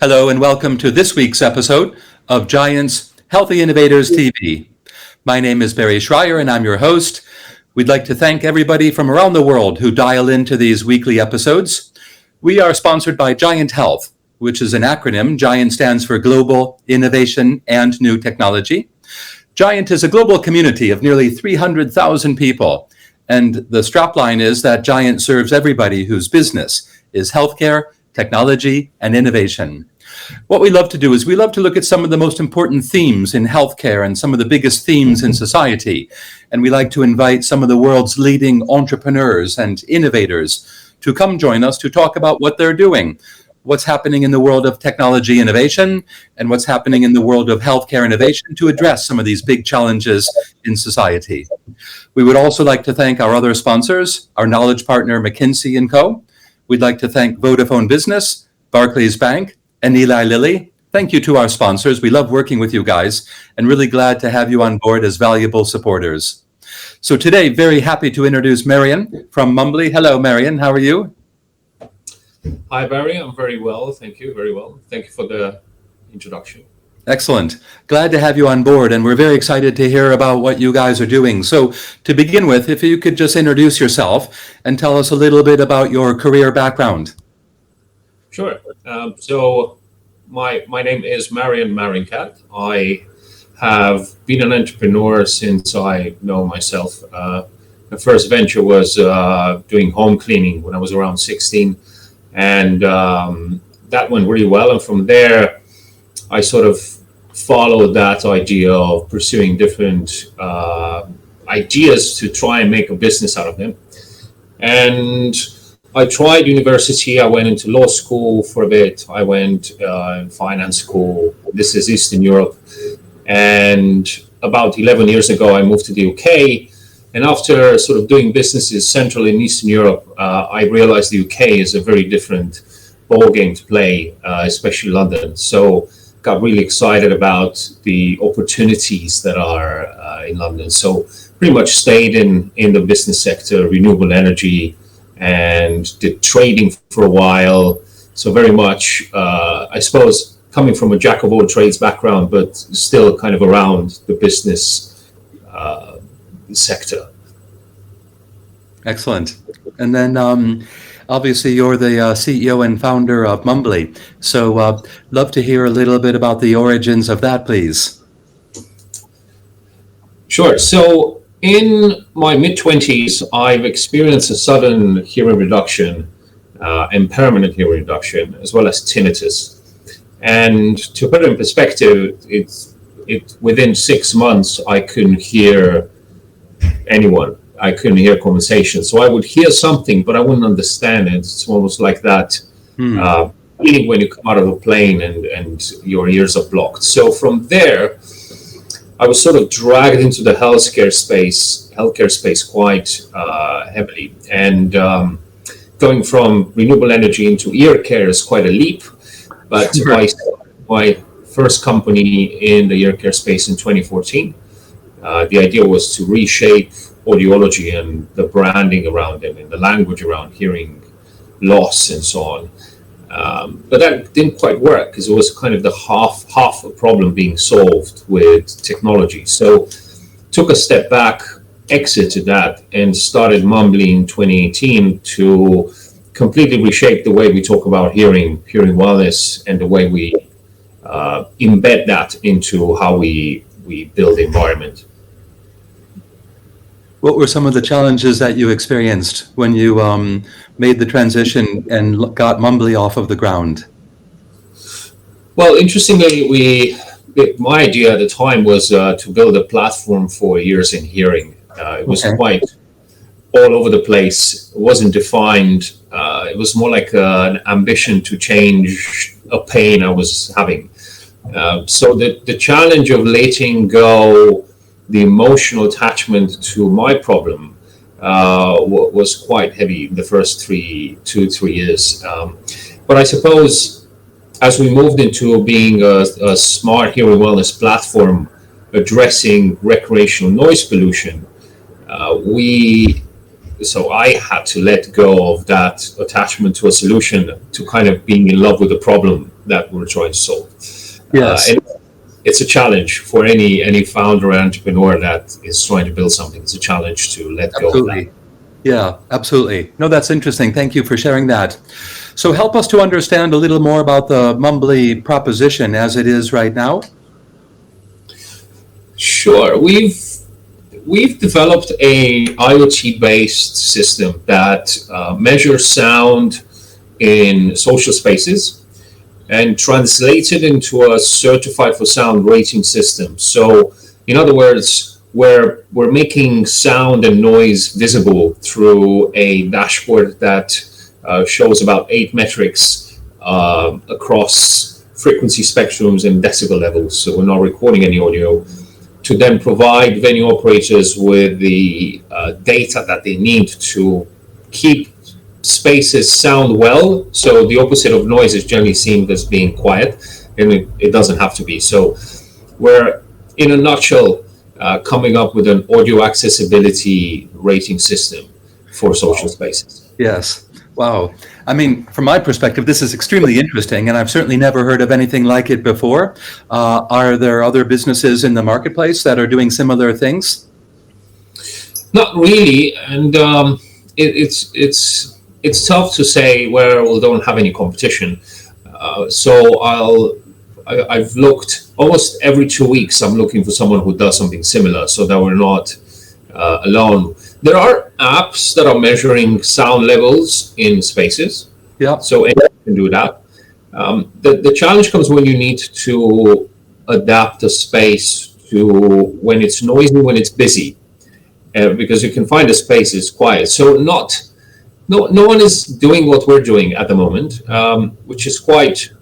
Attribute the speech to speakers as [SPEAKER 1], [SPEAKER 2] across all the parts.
[SPEAKER 1] Hello and welcome to this week's episode of GIANT's Healthy Innovators TV. My name is Barry Shrier and I'm your host. We'd like to thank everybody from around the world who dial into these weekly episodes. We are sponsored by GIANT Health, which is an acronym. GIANT stands for Global Innovation and New Technology. GIANT is a global community of nearly 300,000 people. And the strapline is that GIANT serves everybody whose business is healthcare, technology, and innovation. What we love to do is we love to look at some of the most important themes in healthcare and some of the biggest themes in society. And we like to invite some of the world's leading entrepreneurs and innovators to come join us to talk about what they're doing, what's happening in the world of technology innovation, and what's happening in the world of healthcare innovation to address some of these big challenges in society. We would also like to thank our other sponsors, our knowledge partner, McKinsey & Co. We'd like to thank Vodafone Business, Barclays Bank, and Eli Lilly. Thank you to our sponsors. We love working with you guys and really glad to have you on board as valuable supporters. So today, very happy to introduce Marion from Mumbli. Hello, Marion. How are you?
[SPEAKER 2] Hi, Barry. I'm very well. Thank you. Very well. Thank you for the introduction.
[SPEAKER 1] Excellent. Glad to have you on board, and we're very excited to hear about what you guys are doing. So to begin with, if you could just introduce yourself and tell us a little bit about your career background.
[SPEAKER 2] Sure. So my name is Marion Marincat. I have been an entrepreneur since I know myself. My first venture was doing home cleaning when I was around 16, and that went really well. And from there, I sort of followed that idea of pursuing different ideas to try and make a business out of them. And I tried university. I went into law school for a bit. I went in finance school. This is Eastern Europe. And about 11 years ago, I moved to the UK. And after sort of doing businesses Central and Eastern Europe, I realized the UK is a very different ballgame to play, especially London. So got really excited about the opportunities that are in London. So pretty much stayed in the business sector, renewable energy, and did trading for a while. So very much, I suppose, coming from a jack of all trades background, but still kind of around the business sector.
[SPEAKER 1] Excellent. And then obviously you're the CEO and founder of Mumbli. So love to hear a little bit about the origins of that, please.
[SPEAKER 2] Sure. So in my mid-20s, I've experienced a sudden hearing reduction and permanent hearing reduction, as well as tinnitus. And to put it in perspective, it within 6 months, I couldn't hear anyone. I couldn't hear conversation. So I would hear something, but I wouldn't understand it. It's almost like that feeling when you come out of a plane and your ears are blocked. So from there, I was sort of dragged into the healthcare space quite heavily. And going from renewable energy into ear care is quite a leap. But I started my first company in the ear care space in 2014. The idea was to reshape audiology and the branding around it and the language around hearing loss and so on. But that didn't quite work because it was kind of the half a problem being solved with technology. So took a step back, exited that, and started Mumbli in 2018 to completely reshape the way we talk about hearing wellness, and the way we embed that into how we build the environment.
[SPEAKER 1] What were some of the challenges that you experienced when you made the transition and got Mumbli off of the ground?
[SPEAKER 2] Well, interestingly, my idea at the time was to build a platform for ears and hearing. It was quite all over the place. It wasn't defined. It was more like an ambition to change a pain I was having. So the challenge of letting go the emotional attachment to my problem was quite heavy in the first 2 to 3 years. But I suppose as we moved into being a smart hearing wellness platform addressing recreational noise pollution, we so I had to let go of that attachment to a solution to kind of being in love with the problem that we're trying to solve.
[SPEAKER 1] Yes.
[SPEAKER 2] And it's a challenge for any founder or entrepreneur that is trying to build something. It's a challenge to let go of that.
[SPEAKER 1] Yeah, absolutely. No, that's interesting. Thank you for sharing that. So help us to understand a little more about the Mumbli proposition as it is right now.
[SPEAKER 2] Sure. We've developed a IoT-based system that measures sound in social spaces and translates it into a certified for sound rating system. So, in other words, we're making sound and noise visible through a dashboard that shows about 8 metrics across frequency spectrums and decibel levels. So we're not recording any audio, to then provide venue operators with the data that they need to keep spaces sound well. So the opposite of noise is generally seen as being quiet, and it doesn't have to be. So we're, in a nutshell, coming up with an audio accessibility rating system for social spaces.
[SPEAKER 1] Yes. Wow. I mean, from my perspective, this is extremely interesting, and I've certainly never heard of anything like it before. Are there other businesses in the marketplace that are doing similar things?
[SPEAKER 2] Not really, and it's tough to say where we don't have any competition. So I've looked almost every 2 weeks. I'm looking for someone who does something similar, so that we're not alone. There are apps that are measuring sound levels in spaces.
[SPEAKER 1] Yeah.
[SPEAKER 2] So anyone can do that. The challenge comes when you need to adapt a space to when it's noisy, when it's busy, because you can find a space is quiet. So no one is doing what we're doing at the moment, which is quite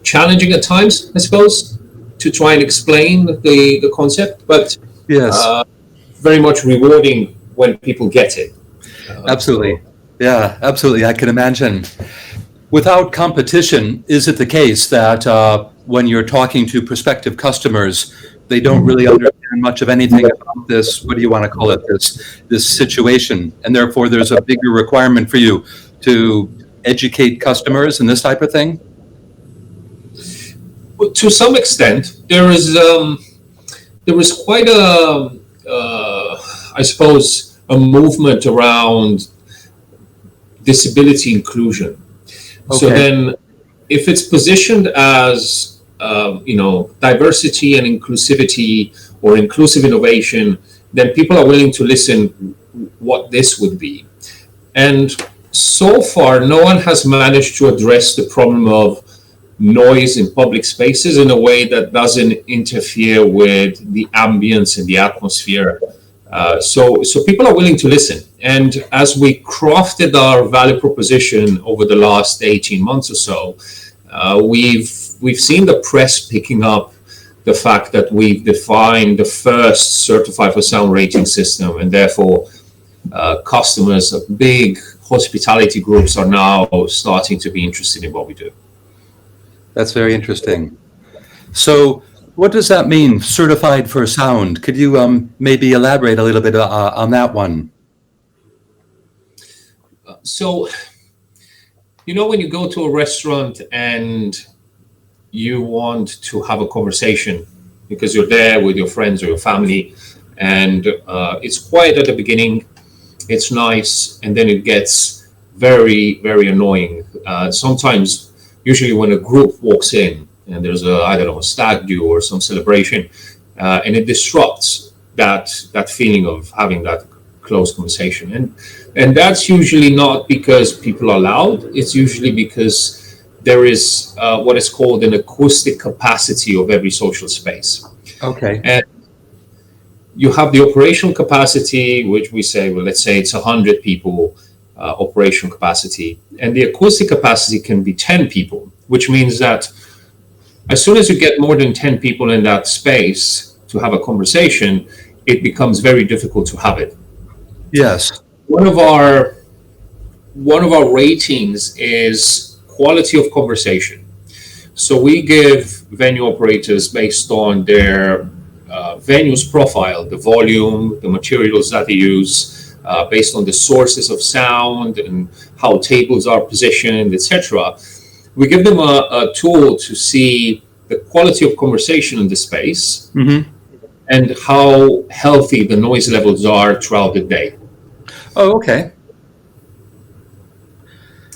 [SPEAKER 2] challenging at times, I suppose, to try and explain the concept. But
[SPEAKER 1] yes.
[SPEAKER 2] Very much rewarding when people get it.
[SPEAKER 1] Absolutely. Yeah, absolutely. I can imagine. Without competition, is it the case that when you're talking to prospective customers, they don't really understand much of anything about this, what do you want to call it, this situation, and therefore there's a bigger requirement for you to educate customers and this type of thing?
[SPEAKER 2] Well, to some extent, there is quite I suppose, a movement around disability inclusion. Okay. So then, if it's positioned as diversity and inclusivity or inclusive innovation, then people are willing to listen what this would be. And so far, no one has managed to address the problem of noise in public spaces in a way that doesn't interfere with the ambience and the atmosphere. So people are willing to listen. And as we crafted our value proposition over the last 18 months or so, we've seen the press picking up the fact that we've defined the first certified for sound rating system, and therefore customers of big hospitality groups are now starting to be interested in what we do.
[SPEAKER 1] That's very interesting. So what does that mean, certified for sound? Could you maybe elaborate a little bit on that one?
[SPEAKER 2] So, when you go to a restaurant and you want to have a conversation because you're there with your friends or your family, and it's quiet at the beginning, it's nice, and then it gets very, very annoying. Sometimes, usually when a group walks in and there's a stag do or some celebration, and it disrupts that feeling of having that close conversation. And that's usually not because people are loud. It's usually because there is what is called an acoustic capacity of every social space.
[SPEAKER 1] Okay.
[SPEAKER 2] And you have the operational capacity, which we say, well, let's say it's 100 people operational capacity. And the acoustic capacity can be 10 people, which means that as soon as you get more than 10 people in that space to have a conversation, it becomes very difficult to have it.
[SPEAKER 1] Yes.
[SPEAKER 2] One of our ratings is quality of conversation. So we give venue operators, based on their venue's profile, the volume, the materials that they use, based on the sources of sound and how tables are positioned, etc. We give them a tool to see the quality of conversation in the space and how healthy the noise levels are throughout the day.
[SPEAKER 1] Oh, okay.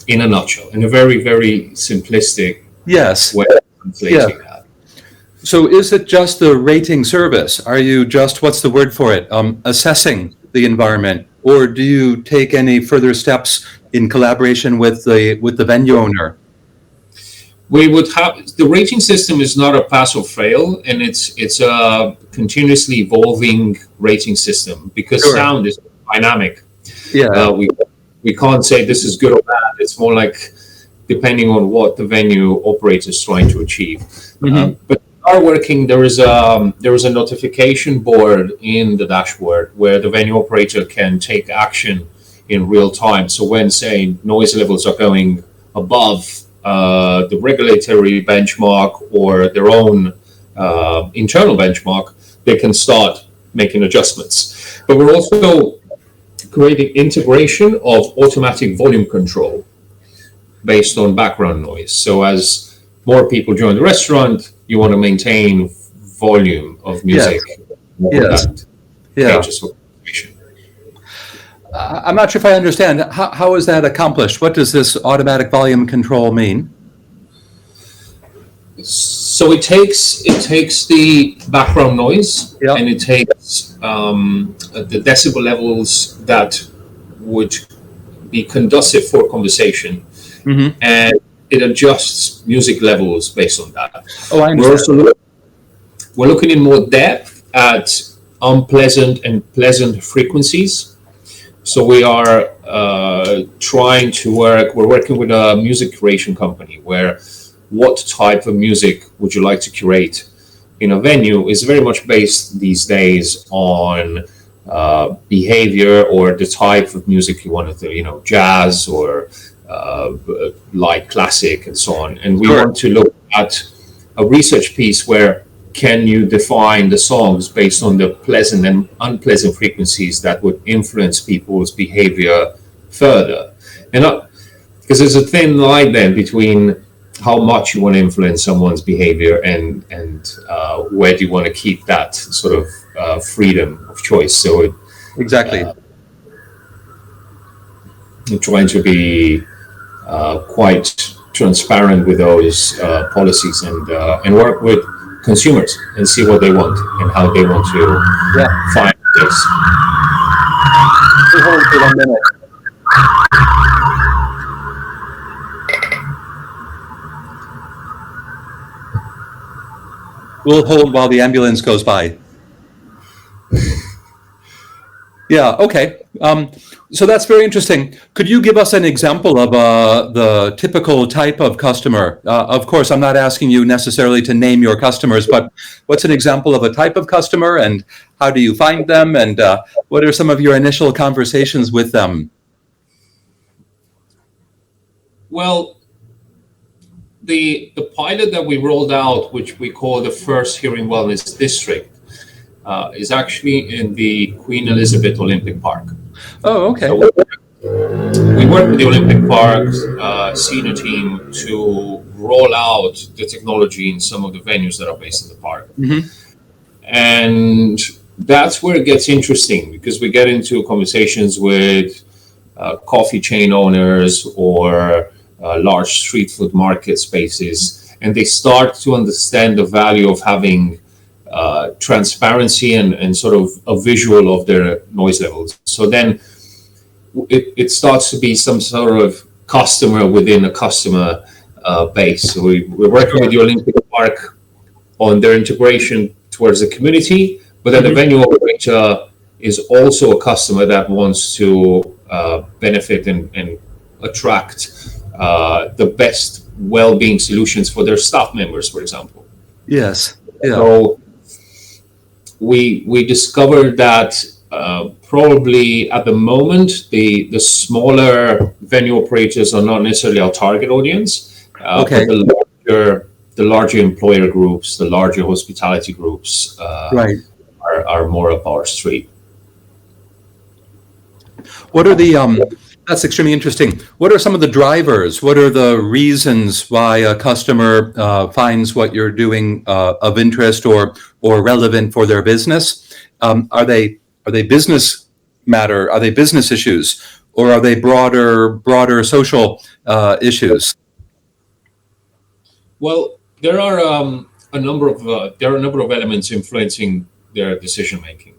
[SPEAKER 2] In a nutshell, in a very, very simplistic way of translating that.
[SPEAKER 1] So is it just the rating service? Are you just, what's the word for it, assessing the environment? Or do you take any further steps in collaboration with the venue owner?
[SPEAKER 2] We would have, the rating system is not a pass or fail, and it's a continuously evolving rating system because sound is dynamic. We can't say this is good or bad. It's more like depending on what the venue operator is trying to achieve. But are working. There is a notification board in the dashboard where the venue operator can take action in real time. So when, say, noise levels are going above the regulatory benchmark or their own internal benchmark, they can start making adjustments. But we're also creating integration of automatic volume control based on background noise. So as more people join the restaurant, you want to maintain volume of music.
[SPEAKER 1] I'm not sure if I understand. How is that accomplished? What does this automatic volume control mean?
[SPEAKER 2] So it takes the background noise and it takes the decibel levels that would be conducive for conversation, and it adjusts music levels based on that.
[SPEAKER 1] Oh, I understand.
[SPEAKER 2] We're looking in more depth at unpleasant and pleasant frequencies. So we are we're working with a music curation company where what type of music would you like to curate in a venue is very much based these days on behavior or the type of music you want to do, jazz or light classic and so on. And we want to look at a research piece where can you define the songs based on the pleasant and unpleasant frequencies that would influence people's behavior further. And because there's a thin line then between how much you want to influence someone's behavior and where do you want to keep that sort of freedom of choice. So
[SPEAKER 1] exactly.
[SPEAKER 2] Trying to be quite transparent with those policies and work with consumers and see what they want and how they want to find this.
[SPEAKER 1] Hold for 1 minute. We'll hold while the ambulance goes by. Yeah, okay. So that's very interesting. Could you give us an example of the typical type of customer? Of course, I'm not asking you necessarily to name your customers, but what's an example of a type of customer and how do you find them and what are some of your initial conversations with them?
[SPEAKER 2] Well, the pilot that we rolled out, which we call the first Hearing Wellness District, is actually in the Queen Elizabeth Olympic Park.
[SPEAKER 1] Oh, okay.
[SPEAKER 2] So we work with the Olympic Park senior team to roll out the technology in some of the venues that are based in the park. And that's where it gets interesting because we get into conversations with coffee chain owners or large street food market spaces, and they start to understand the value of having transparency and sort of a visual of their noise levels. So then it starts to be some sort of customer within a customer base. So we're working with the Olympic Park on their integration towards the community, but then the venue operator is also a customer that wants to benefit and attract the best well-being solutions for their staff members, for example.
[SPEAKER 1] Yes. Yeah.
[SPEAKER 2] So we discovered that probably at the moment the smaller venue operators are not necessarily our target audience. But the larger employer groups, the larger hospitality groups are more up our street.
[SPEAKER 1] What are that's extremely interesting. What are some of the drivers? What are the reasons why a customer finds what you're doing of interest or relevant for their business? Are they business matter? Are they business issues, or are they broader social issues?
[SPEAKER 2] Well, there are a number of elements influencing their decision making.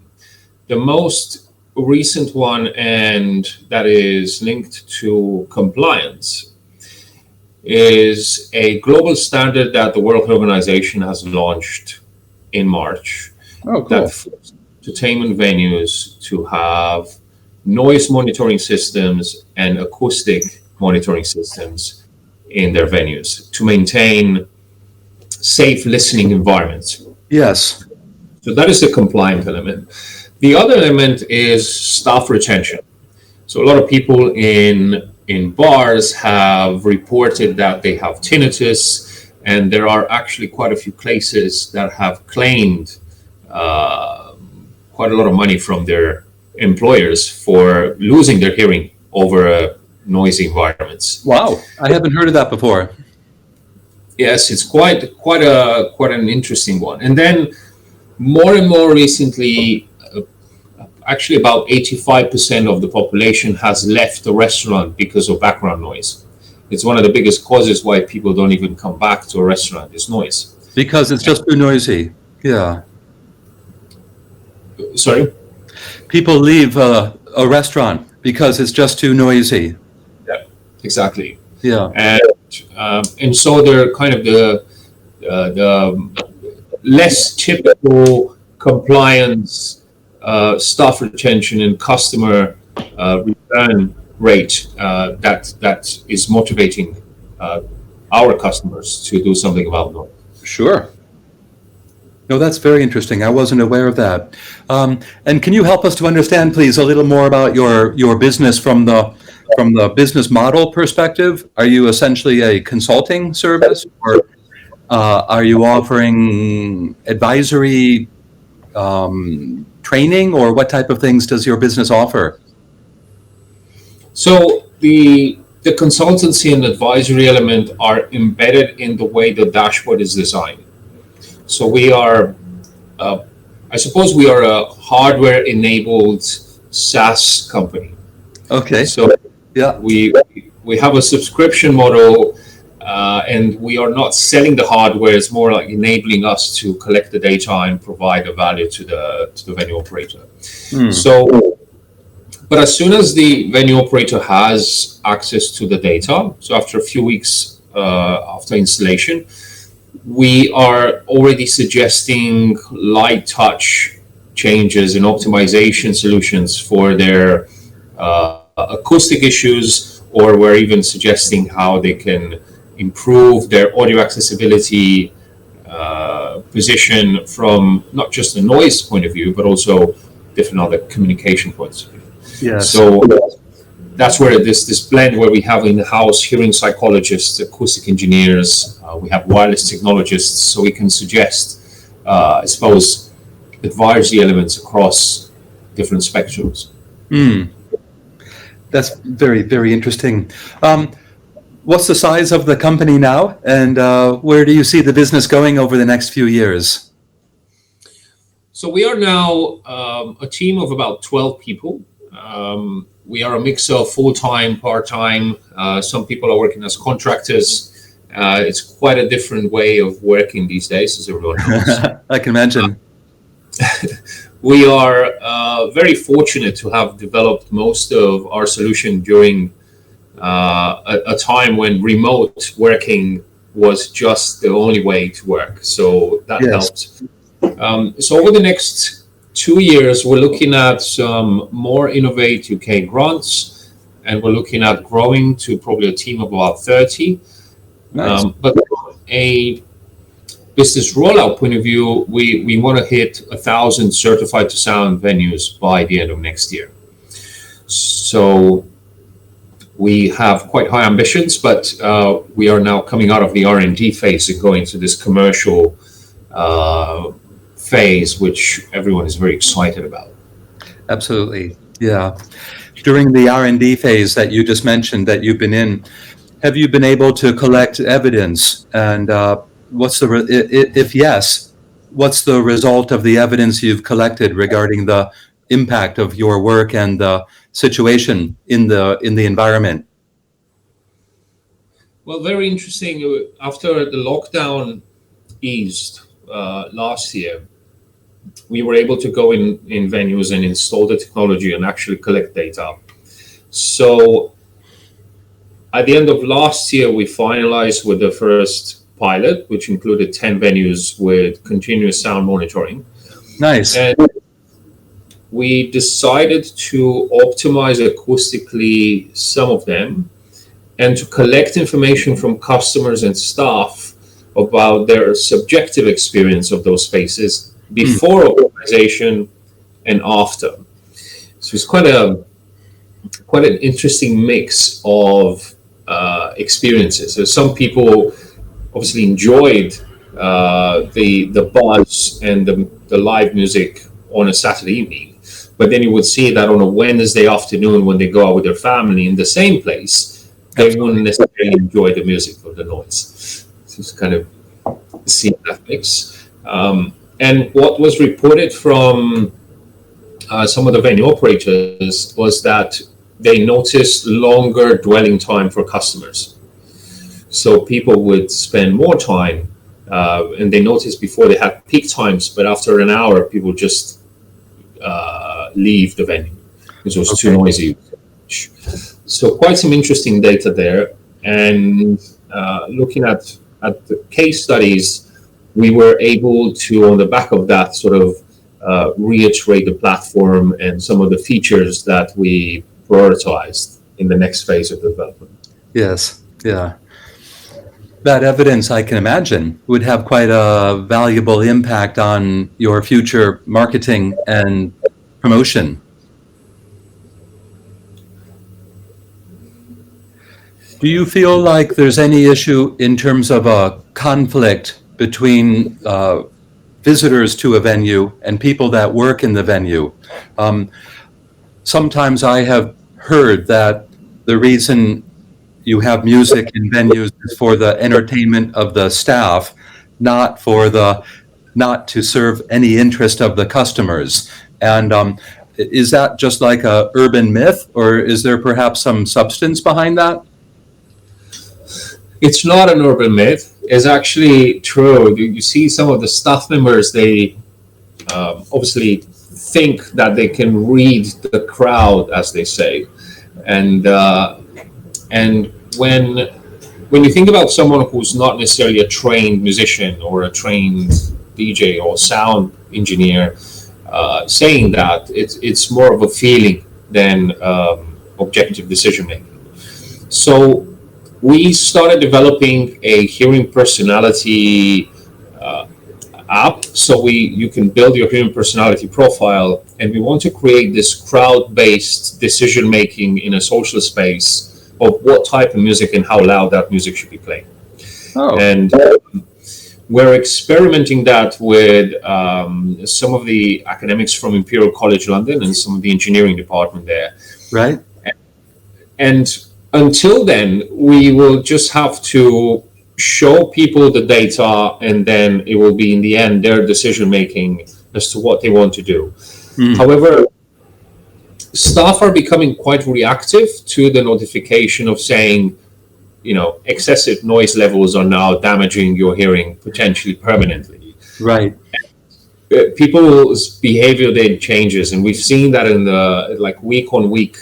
[SPEAKER 2] The most recent one, and that is linked to compliance, is a global standard that the World Health Organization has launched in March.
[SPEAKER 1] Oh, cool.
[SPEAKER 2] That forces entertainment venues to have noise monitoring systems and acoustic monitoring systems in their venues to maintain safe listening environments.
[SPEAKER 1] Yes.
[SPEAKER 2] So that is the compliant element. The other element is staff retention. So a lot of people in bars have reported that they have tinnitus, and there are actually quite a few places that have claimed quite a lot of money from their employers for losing their hearing over noisy environments.
[SPEAKER 1] Wow, I haven't heard of that before.
[SPEAKER 2] Yes, it's quite an interesting one. And then more and more recently, actually about 85% of the population has left the restaurant because of background noise. It's one of the biggest causes why people don't even come back to a restaurant, is noise.
[SPEAKER 1] Because it's just too noisy. Yeah.
[SPEAKER 2] Sorry?
[SPEAKER 1] People leave a restaurant because it's just too noisy.
[SPEAKER 2] Yeah, exactly.
[SPEAKER 1] Yeah.
[SPEAKER 2] And so they're kind of the less typical compliance, staff retention, and customer return rate that is motivating our customers to do something about noise.
[SPEAKER 1] Sure. No, that's very interesting. I wasn't aware of that. And can you help us to understand, please, a little more about your business from the business model perspective? Are you essentially a consulting service, or are you offering advisory training, or what type of things does your business offer?
[SPEAKER 2] So the consultancy and advisory element are embedded in the way the dashboard is designed. So we are, I suppose we are a hardware-enabled SaaS company.
[SPEAKER 1] Okay.
[SPEAKER 2] So
[SPEAKER 1] yeah,
[SPEAKER 2] we have a subscription model, and we are not selling the hardware. It's more like enabling us to collect the data and provide a value to the venue operator. So, but as soon as the venue operator has access to the data, so after a few weeks after installation, we are already suggesting light touch changes and optimization solutions for their acoustic issues, or we're even suggesting how they can improve their audio accessibility position from not just a noise point of view, but also different other communication points of view.
[SPEAKER 1] yes.
[SPEAKER 2] So that's where this blend, where we have in-house hearing psychologists, acoustic engineers, we have wireless technologists, so we can suggest, I suppose, advisory elements across different spectrums.
[SPEAKER 1] That's very, very interesting. What's the size of the company now, and where do you see the business going over the next few years?
[SPEAKER 2] So we are now a team of about 12 people. We are a mix of full-time, part-time. Some people are working as contractors. It's quite a different way of working these days, as everyone knows.
[SPEAKER 1] I can imagine.
[SPEAKER 2] We are very fortunate to have developed most of our solution during a time when remote working was just the only way to work. So that helped. So over the next 2 years, we're looking at some more Innovate UK grants, and we're looking at growing to probably a team of about 30.
[SPEAKER 1] Nice.
[SPEAKER 2] But from a business rollout point of view, we want to hit 1,000 certified to sound venues by the end of next year. So we have quite high ambitions, but we are now coming out of the R&D phase and going to this commercial phase, which everyone is very excited about.
[SPEAKER 1] Absolutely. Yeah. during the R&D phase that you just mentioned that you've been in, have you been able to collect evidence? And if yes, what's the result of the evidence you've collected regarding the impact of your work and the situation in the environment?
[SPEAKER 2] Well, very interesting. After the lockdown eased last year, we were able to go in venues and install the technology and actually collect data. So at the end of last year, we finalized with the first pilot, which included 10 venues with continuous sound monitoring.
[SPEAKER 1] Nice.
[SPEAKER 2] And we decided to optimize acoustically some of them and to collect information from customers and staff about their subjective experience of those spaces before optimization and after. So it's quite an interesting mix of experiences. So some people obviously enjoyed the buzz and the live music on a Saturday evening, but then you would see that on a Wednesday afternoon when they go out with their family in the same place, they wouldn't necessarily enjoy the music or the noise. So it's kind of see that mix. And what was reported from some of the venue operators was that they noticed longer dwelling time for customers. So people would spend more time, and they noticed before they had peak times, but after an hour, people just leave the venue because it was too noisy. So quite some interesting data there. And looking at the case studies, we were able to, on the back of that, sort of reiterate the platform and some of the features that we prioritized in the next phase of development.
[SPEAKER 1] Yes, yeah. That evidence, I can imagine, would have quite a valuable impact on your future marketing and promotion. Do you feel like there's any issue in terms of a conflict between visitors to a venue and people that work in the venue? Sometimes I have heard that the reason you have music in venues is for the entertainment of the staff, not to serve any interest of the customers. And is that just like a urban myth, or is there perhaps some substance behind that?
[SPEAKER 2] It's not an urban myth. It's actually true. You see some of the staff members, they obviously think that they can read the crowd, as they say. And when you think about someone who's not necessarily a trained musician or a trained DJ or sound engineer saying that, it's more of a feeling than objective decision making. So we started developing a hearing personality app. So you can build your hearing personality profile, and we want to create this crowd-based decision making in a social space of what type of music and how loud that music should be playing. Oh. And we're experimenting that with some of the academics from Imperial College London and some of the engineering department there.
[SPEAKER 1] Right.
[SPEAKER 2] And until then, we will just have to show people the data, and then it will be in the end their decision making as to what they want to do. However, staff are becoming quite reactive to the notification of saying, excessive noise levels are now damaging your hearing potentially permanently.
[SPEAKER 1] Right.
[SPEAKER 2] People's behavior then changes, and we've seen that in the week on week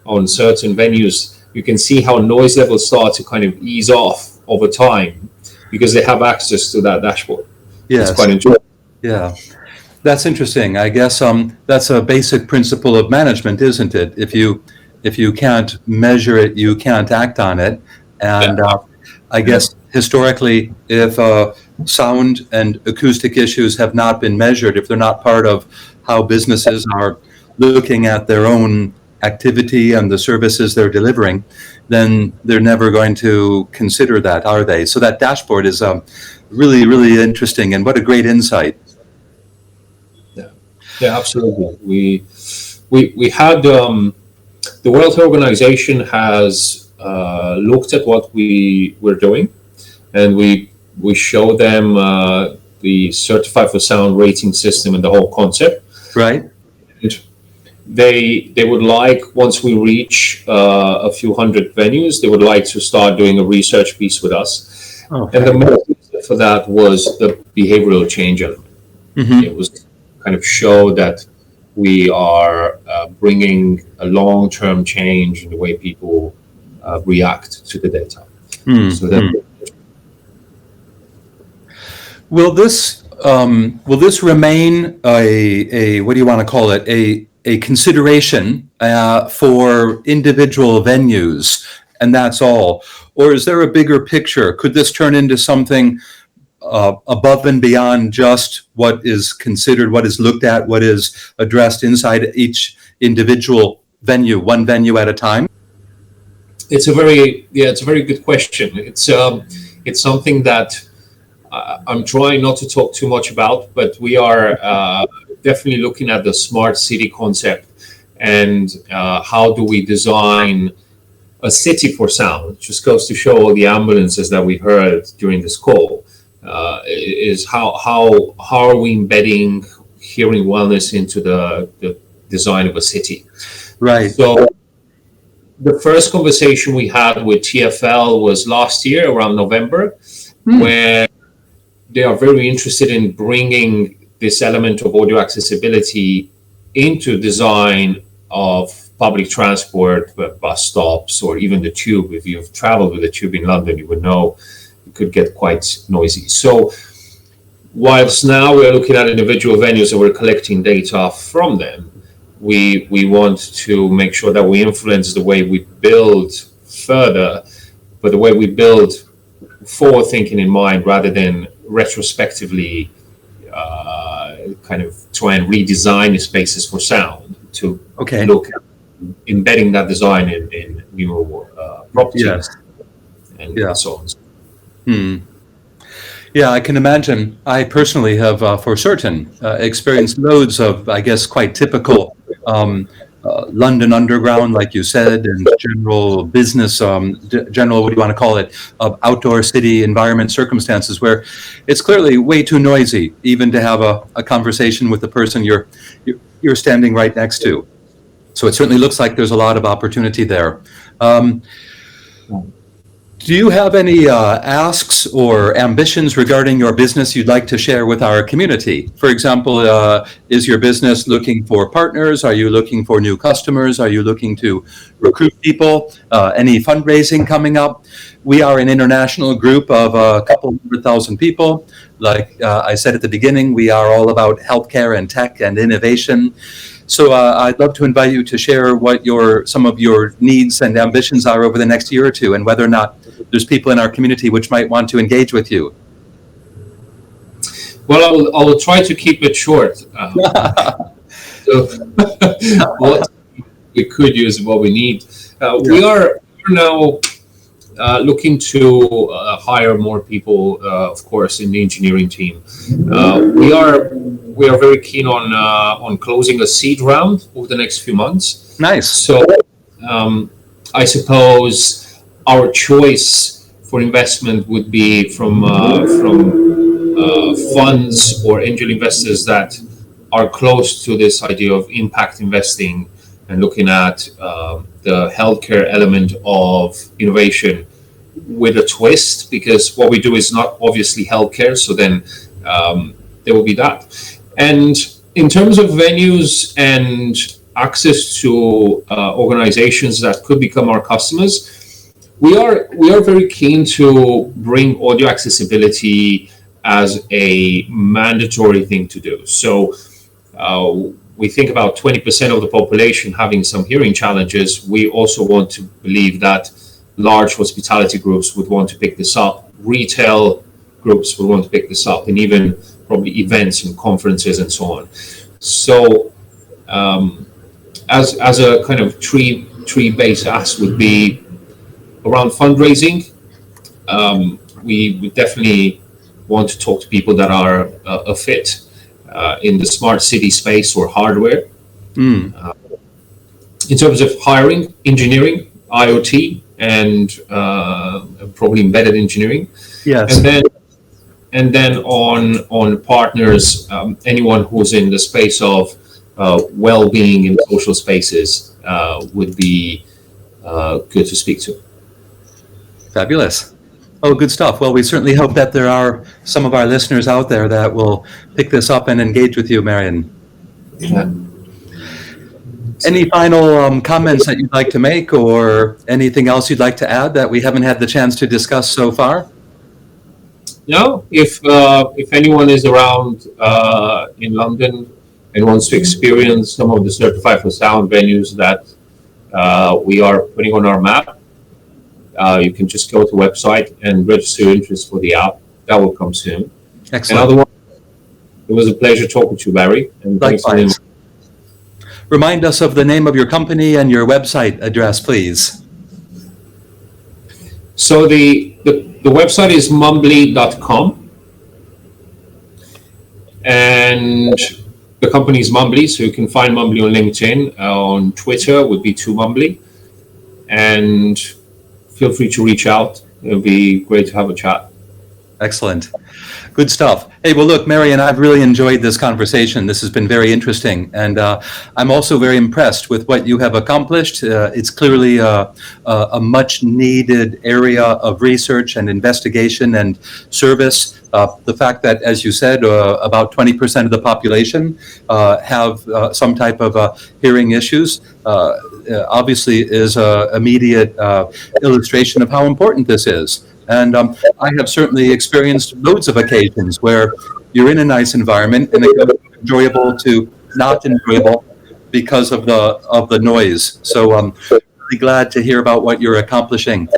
[SPEAKER 2] on certain venues. You can see how noise levels start to kind of ease off over time because they have access to that dashboard.
[SPEAKER 1] Yes.
[SPEAKER 2] It's quite interesting.
[SPEAKER 1] Yeah. That's interesting. I guess that's a basic principle of management, isn't it? If you can't measure it, you can't act on it. And I guess historically, if sound and acoustic issues have not been measured, if they're not part of how businesses are looking at their own activity and the services they're delivering, then they're never going to consider that, are they? So that dashboard is really, really interesting, and what a great insight.
[SPEAKER 2] Yeah, absolutely. We had The World Health Organization has looked at what we're doing, and we show them the Certified for Sound rating system and the whole concept.
[SPEAKER 1] Right.
[SPEAKER 2] And they would like, once we reach a few hundred venues, they would like to start doing a research piece with us.
[SPEAKER 1] Okay.
[SPEAKER 2] And the main reason for that was the behavioral change element.
[SPEAKER 1] Mm-hmm.
[SPEAKER 2] It was kind of show that we are bringing a long-term change in the way people react to the data. So that will this remain a what do you want to call it, a consideration for individual venues, and that's all, or is there a bigger picture? Could this turn into something above and beyond just what is considered, what is looked at, what is addressed inside each individual venue, one venue at a time? It's a very good question. It's something that I'm trying not to talk too much about, but we are definitely looking at the smart city concept and how do we design a city for sound. It just goes to show all the ambulances that we heard during this call. Is how are we embedding hearing wellness into the design of a city?
[SPEAKER 1] Right.
[SPEAKER 2] So the first conversation we had with TfL was last year around November, where they are very interested in bringing this element of audio accessibility into design of public transport, bus stops, or even the tube. If you've traveled with the tube in London, you would know it could get quite noisy. So whilst now we're looking at individual venues and we're collecting data from them, we want to make sure that we influence the way we build further, but the way we build forward thinking in mind rather than retrospectively kind of try and redesign the spaces for sound to look at embedding that design in new properties and so on.
[SPEAKER 1] Yeah, I can imagine. I personally have, for certain, experienced loads of, I guess, quite typical London Underground, like you said, and general business, general, what do you want to call it, outdoor city environment circumstances where it's clearly way too noisy, even to have a conversation with the person you're standing right next to. So it certainly looks like there's a lot of opportunity there. Do you have any asks or ambitions regarding your business you'd like to share with our community? For example, is your business looking for partners? Are you looking for new customers? Are you looking to recruit people? Any fundraising coming up? We are an international group of a couple 100,000 people. Like I said at the beginning, we are all about healthcare and tech and innovation. So I'd love to invite you to share what some of your needs and ambitions are over the next year or two, and whether or not there's people in our community which might want to engage with you.
[SPEAKER 2] Well, I will try to keep it short. So what we could use and what we need. We are now looking to hire more people, of course, in the engineering team. We are very keen on closing a seed round over the next few months.
[SPEAKER 1] Nice.
[SPEAKER 2] So I suppose our choice for investment would be from funds or angel investors that are close to this idea of impact investing and looking at the healthcare element of innovation with a twist, because what we do is not obviously healthcare. So then there will be that. And in terms of venues and access to organizations that could become our customers, we are very keen to bring audio accessibility as a mandatory thing to do. So we think about 20% of the population having some hearing challenges. We also want to believe that large hospitality groups would want to pick this up, retail groups would want to pick this up, and even probably events and conferences and so on. So as a kind of tree-based ask would be around fundraising. We definitely want to talk to people that are a fit in the smart city space or hardware. in terms of hiring, engineering, IoT, and probably embedded engineering.
[SPEAKER 1] Yes.
[SPEAKER 2] And then on partners, anyone who's in the space of well-being in social spaces would be good to speak to.
[SPEAKER 1] Fabulous. Oh, good stuff. Well, we certainly hope that there are some of our listeners out there that will pick this up and engage with you, Marion.
[SPEAKER 2] Yeah.
[SPEAKER 1] Any final comments that you'd like to make, or anything else you'd like to add that we haven't had the chance to discuss so far?
[SPEAKER 2] No, if anyone is around in London and wants to experience some of the Certified for Sound venues that we are putting on our map, you can just go to the website and register your interest for the app. That will come soon.
[SPEAKER 1] Excellent.
[SPEAKER 2] And otherwise, it was a pleasure talking to you, Barry. And thanks for the
[SPEAKER 1] Remind us of the name of your company and your website address, please.
[SPEAKER 2] So the website is mumbli.com, and the company is Mumbli, so you can find Mumbli on LinkedIn. On Twitter would be @mumbli, and feel free to reach out. It'll be great to have a chat.
[SPEAKER 1] Excellent. Good stuff. Hey, well, look, Marion, I've really enjoyed this conversation. This has been very interesting. And I'm also very impressed with what you have accomplished. It's clearly a much needed area of research and investigation and service. The fact that, as you said, about 20% of the population have some type of hearing issues obviously is an immediate illustration of how important this is. And I have certainly experienced loads of occasions where you're in a nice environment and it goes from enjoyable to not enjoyable because of the noise. So I'm really glad to hear about what you're accomplishing.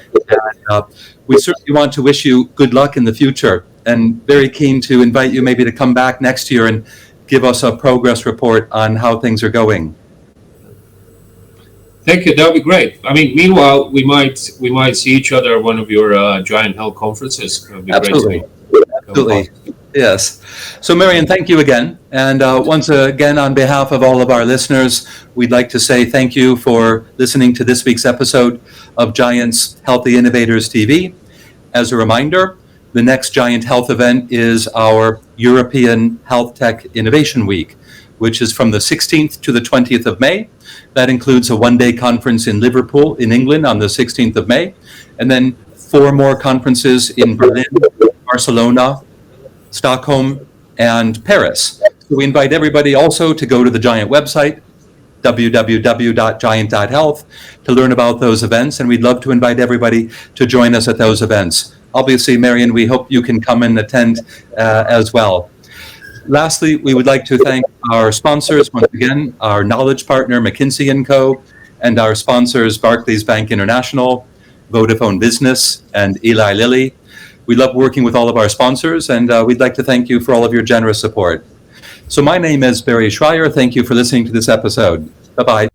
[SPEAKER 1] And we certainly want to wish you good luck in the future, and very keen to invite you maybe to come back next year and give us a progress report on how things are going.
[SPEAKER 2] Thank you. That would be great. I mean, meanwhile, we might see each other at one of your GIANT Health conferences. It would be
[SPEAKER 1] Absolutely.
[SPEAKER 2] great to
[SPEAKER 1] Absolutely. Yes. So, Marion, thank you again. And once again, on behalf of all of our listeners, we'd like to say thank you for listening to this week's episode of GIANT's Healthy Innovators TV. As a reminder, the next GIANT Health event is our European Health Tech Innovation Week, which is from the 16th to the 20th of May. That includes a one-day conference in Liverpool, in England, on the 16th of May, and then 4 more conferences in Berlin, Barcelona, Stockholm, and Paris. So we invite everybody also to go to the GIANT website, www.giant.health, to learn about those events, and we'd love to invite everybody to join us at those events. Obviously, Marion, we hope you can come and attend as well. Lastly, we would like to thank our sponsors, once again, our knowledge partner, McKinsey & Co., and our sponsors, Barclays Bank International, Vodafone Business, and Eli Lilly. We love working with all of our sponsors, and we'd like to thank you for all of your generous support. So my name is Barry Shrier. Thank you for listening to this episode. Bye-bye.